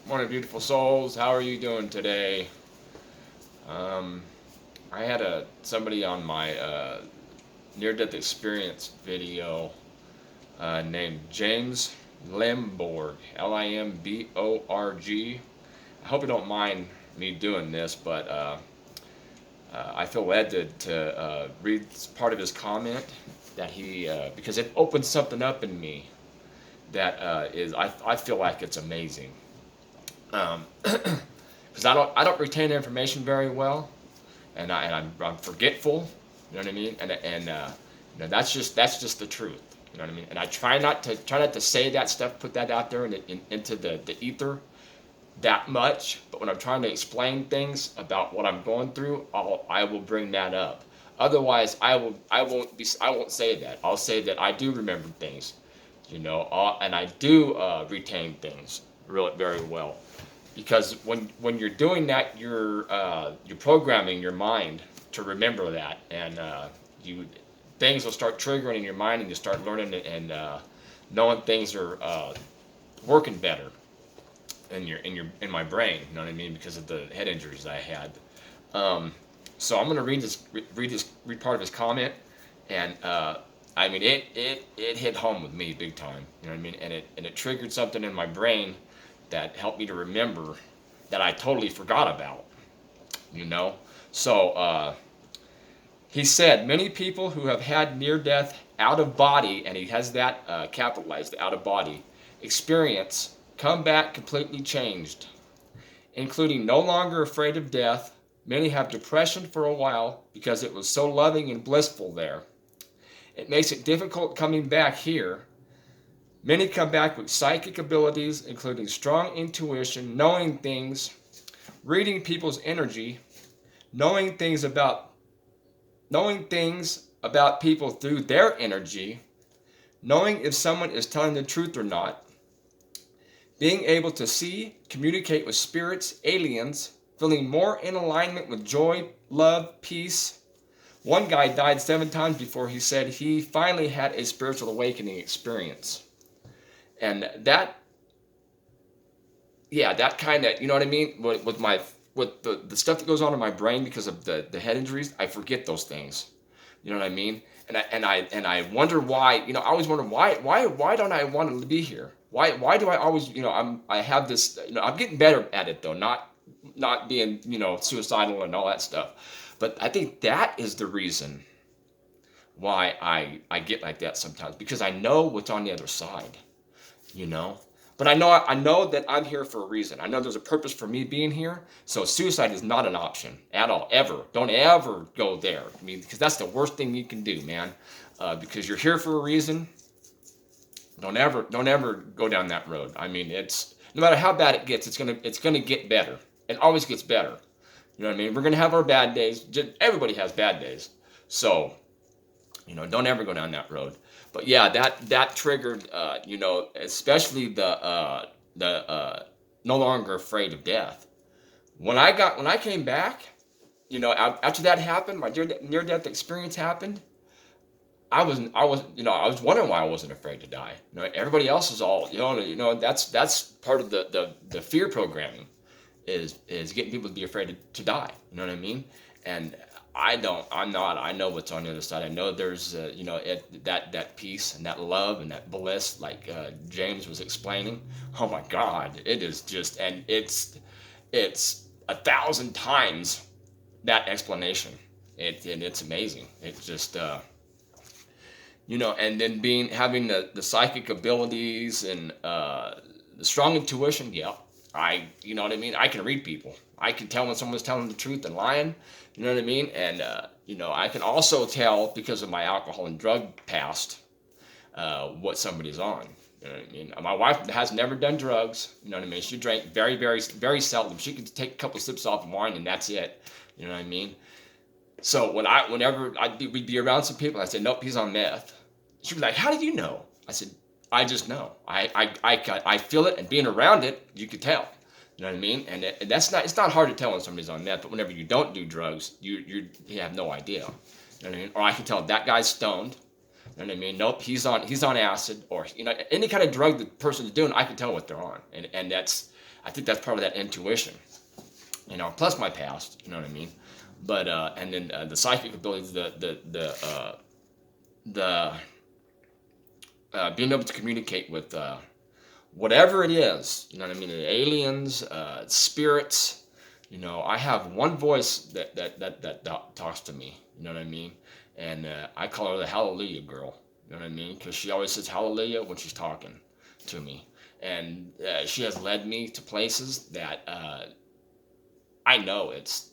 Morning, beautiful souls. How are you doing today? Um, I had somebody on my near-death experience video named James Limborg, Limborg. I hope you don't mind me doing this, but I feel led to read part of his comment that because it opened something up in me that I feel like it's amazing. Because I don't retain information very well, and I'm forgetful. You know what I mean? That's just the truth. You know what I mean? And I try not to say that stuff, put that out there into the ether that much. But when I'm trying to explain things about what I'm going through, I will bring that up. Otherwise, I won't say that. I'll say that I do remember things, and I do retain things really very well, because when you're doing that, you're programming your mind to remember that, and you things will start triggering in your mind, and you start learning it, and knowing things are working better in my brain. You know what I mean? Because of the head injuries I had. Um, so I'm gonna read part of his comment, and I mean it hit home with me big time. You know what I mean? And it triggered something in my brain that helped me to remember that I totally forgot about. You know, so he said many people who have had near death out of body, and he has that capitalized, out of body experience, come back completely changed, including no longer afraid of death. Many have depression for a while because it was so loving and blissful there. It makes it difficult coming back here. Many come back with psychic abilities, including strong intuition, reading people's energy, knowing things about people through their energy, knowing if someone is telling the truth or not, being able to see, communicate with spirits, aliens, feeling more in alignment with joy, love, peace. One guy died 7 times before he said he finally had a spiritual awakening experience. And that kind of, you know what I mean? With the stuff that goes on in my brain because of the head injuries, I forget those things. You know what I mean? And I wonder why. I always wonder why don't I want to be here? Why do I always, I have this, I'm getting better at it though, not being, suicidal and all that stuff. But I think that is the reason why I get like that sometimes, because I know what's on the other side, you know. But I know that I'm here for a reason. I know there's a purpose for me being here. So suicide is not an option at all, ever. Don't ever go there. I mean, because that's the worst thing you can do, man. Because you're here for a reason. Don't ever go down that road. I mean, it's no matter how bad it gets, it's gonna get better. It always gets better. You know what I mean? We're gonna have our bad days. Everybody has bad days. So, don't ever go down that road. But yeah, that triggered, especially the no longer afraid of death. When I came back, after that happened, my near death experience happened. I was wondering why I wasn't afraid to die. Everybody else is all, that's part of the fear programming, is getting people to be afraid to die. You know what I mean? And I'm not. I know what's on the other side. I know there's, that peace and that love and that bliss, like James was explaining. Oh my God, it is just, and it's 1,000 times that explanation. And it's amazing. It's just, and then having the psychic abilities and the strong intuition. Yeah, you know what I mean. I can read people. I can tell when someone's telling the truth and lying. You know what I mean. And I can also tell, because of my alcohol and drug past, what somebody's on. You know what I mean. My wife has never done drugs. You know what I mean. She drank very, very, very seldom. She could take a couple sips off of wine and that's it. You know what I mean. So whenever we'd be around some people, I said, nope, he's on meth. She was like, how did you know? I said, I just know. I feel it, and being around it, you could tell. You know what I mean? And it's not hard to tell when somebody's on meth, but whenever you don't do drugs, you have no idea. You know what I mean? Or I can tell that guy's stoned, You know what I mean? Nope, he's on acid, or any kind of drug the person's doing. I can tell what they're on, and I think that's part of that intuition. Plus my past. You know what I mean? But and then the psychic abilities, the being able to communicate with whatever it is. You know what I mean? The aliens, spirits. I have one voice that talks to me. You know what I mean? And I call her the Hallelujah girl. You know what I mean? Because she always says Hallelujah when she's talking to me, and she has led me to places that I know it's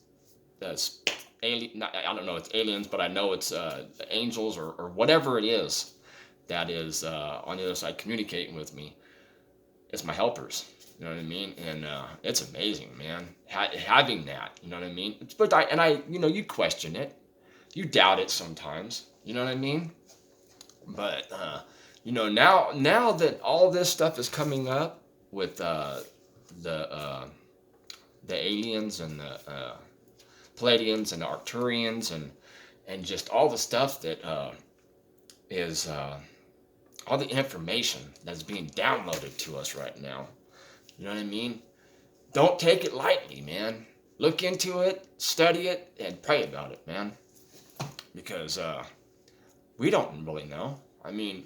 alien. I don't know it's aliens, but I know it's angels or whatever it is that is on the other side communicating with me. It's my helpers. You know what I mean? And it's amazing, man. Having that, you know what I mean? You question it, you doubt it sometimes. You know what I mean? But now that all this stuff is coming up with the aliens and the Pleiadians and the Arcturians and just all the stuff that is all the information that's being downloaded to us right now. You know what I mean? Don't take it lightly, man. Look into it, study it, and pray about it, man. Because we don't really know. I mean,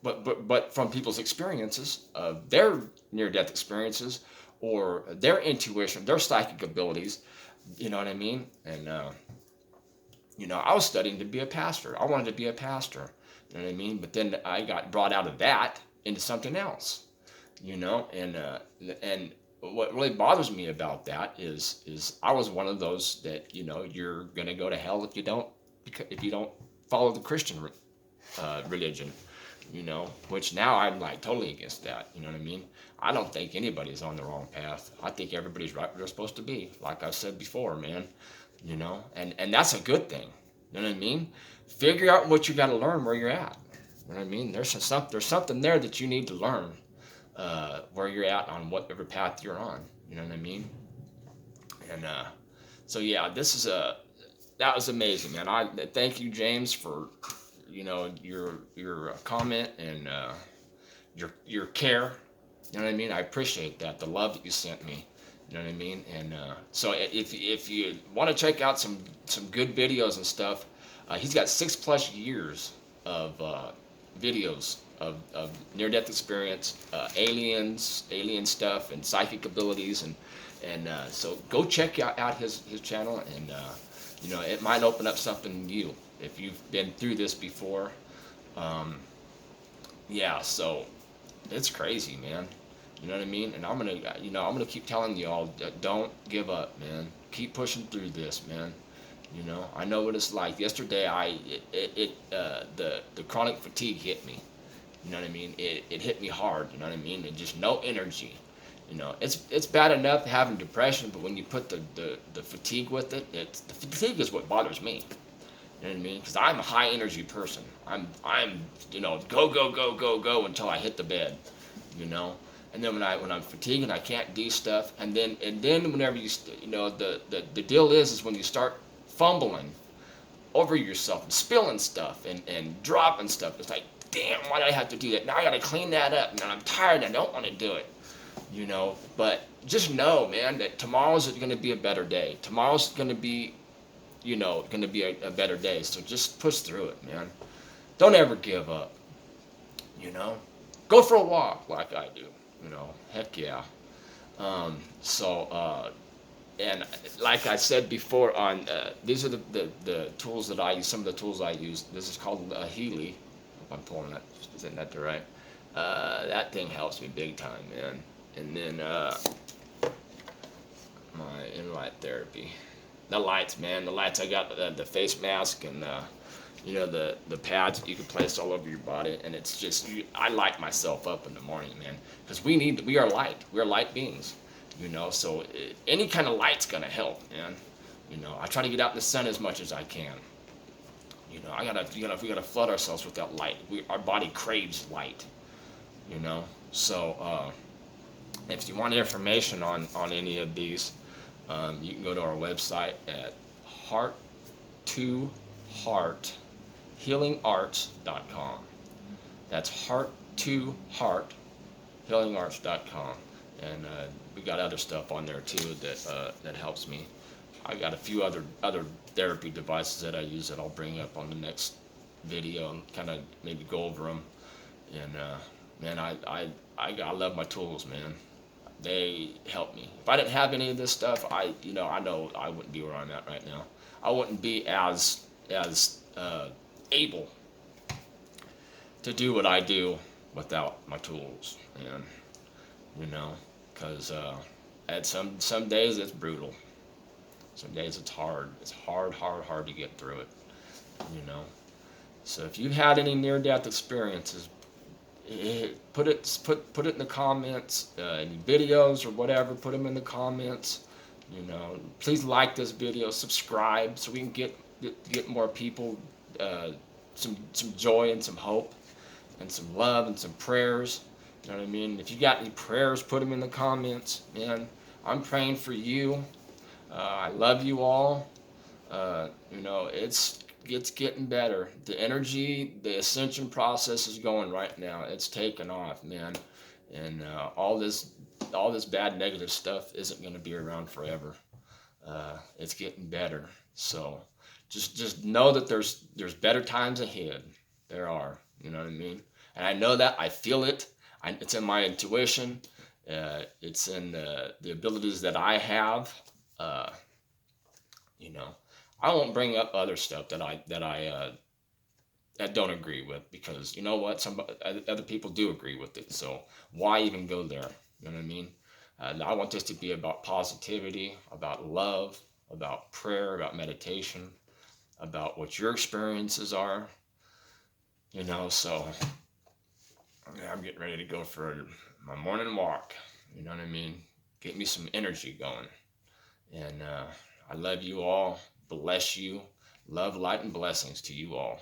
but from people's experiences of their near-death experiences or their intuition, their psychic abilities, you know what I mean? And I was studying to be a pastor. I wanted to be a pastor. You know what I mean? But then I got brought out of that into something else. And what really bothers me about that is I was one of those that you're gonna go to hell if you don't follow the Christian religion, which now I'm like totally against that. You know what I mean? I don't think anybody's on the wrong path. I think everybody's right where they're supposed to be, like I said before, man. And that's a good thing. You know what I mean? Figure out what you got to learn where you're at. You know what I mean? There's something there that you need to learn where you're at on whatever path you're on. You know what I mean? And so yeah, that was amazing, man. I thank you, James, for your comment and your care. You know what I mean? I appreciate that, the love that you sent me. You know what I mean? And so if you want to check out some good videos and stuff, he's got 6+ years of videos of near-death experience, alien stuff, and psychic abilities, and so go check out his channel, and it might open up something new if you've been through this before. Yeah, so it's crazy, man. You know what I mean? And I'm gonna keep telling y'all, don't give up, man. Keep pushing through this, man. I know what it's like. Yesterday, the chronic fatigue hit me. You know what I mean? It hit me hard. You know what I mean? And just no energy. It's bad enough having depression, but when you put the fatigue with it, the fatigue is what bothers me. You know what I mean? Because I'm a high energy person. I'm go go go go go until I hit the bed. And then when I'm fatigued and I can't do stuff, and then whenever the deal is when you start fumbling over yourself and spilling stuff and dropping stuff, it's like, damn, why did I have to do that? Now I gotta clean that up, and I'm tired and I don't want to do it. But just know, man, that tomorrow's gonna be a better day. Tomorrow's gonna be a better day. So just push through it, man. Don't ever give up. Go for a walk like I do. Heck yeah. And like I said before, these are the tools that I use. Some of the tools I use. This is called a Healy. If I'm pulling that, isn't that right? That thing helps me big time, man. And then my in-light therapy. The lights, man. The lights. I got the face mask and the pads that you can place all over your body, and it's just I light myself up in the morning, man, because we are light. We are light beings, So any kind of light's gonna help, man. I try to get out in the sun as much as I can. We gotta flood ourselves with that light. Our body craves light, So if you want information on any of these, you can go to our website at Heart to Heart healingarts.com. That's heart to heart, healingarts.com. And we got other stuff on there too that helps me. I got a few other therapy devices that I use that I'll bring up on the next video and kind of maybe go over them. And man, I love my tools, man. They help me. If I didn't have any of this stuff, I know I wouldn't be where I'm at right now. I wouldn't be as able to do what I do without my tools, and because at some days it's brutal. Some days it's hard. It's hard to get through it. You know. So if you've had any near-death experiences, put it in the comments. Any videos or whatever, put them in the comments. Please like this video, subscribe, so we can get more people some joy and some hope and some love and some prayers. You know what I mean? If you got any prayers, put them in the comments. Man, I'm praying for you. I love you all. It's getting better. The energy, the ascension process is going right now. It's taking off, man. And all this bad negative stuff isn't going to be around forever. It's getting better. So just know that there's better times ahead. There are. You know what I mean? And I know that. I feel it. It's in my intuition. It's in the abilities that I have. I won't bring up other stuff that I don't agree with, because you know what? Some other people do agree with it. So why even go there? You know what I mean? I want this to be about positivity, about love, about prayer, about meditation, about what your experiences are. So I'm getting ready to go for my morning walk. You know what I mean? Get me some energy going. And I love you all. Bless you. Love, light, and blessings to you all.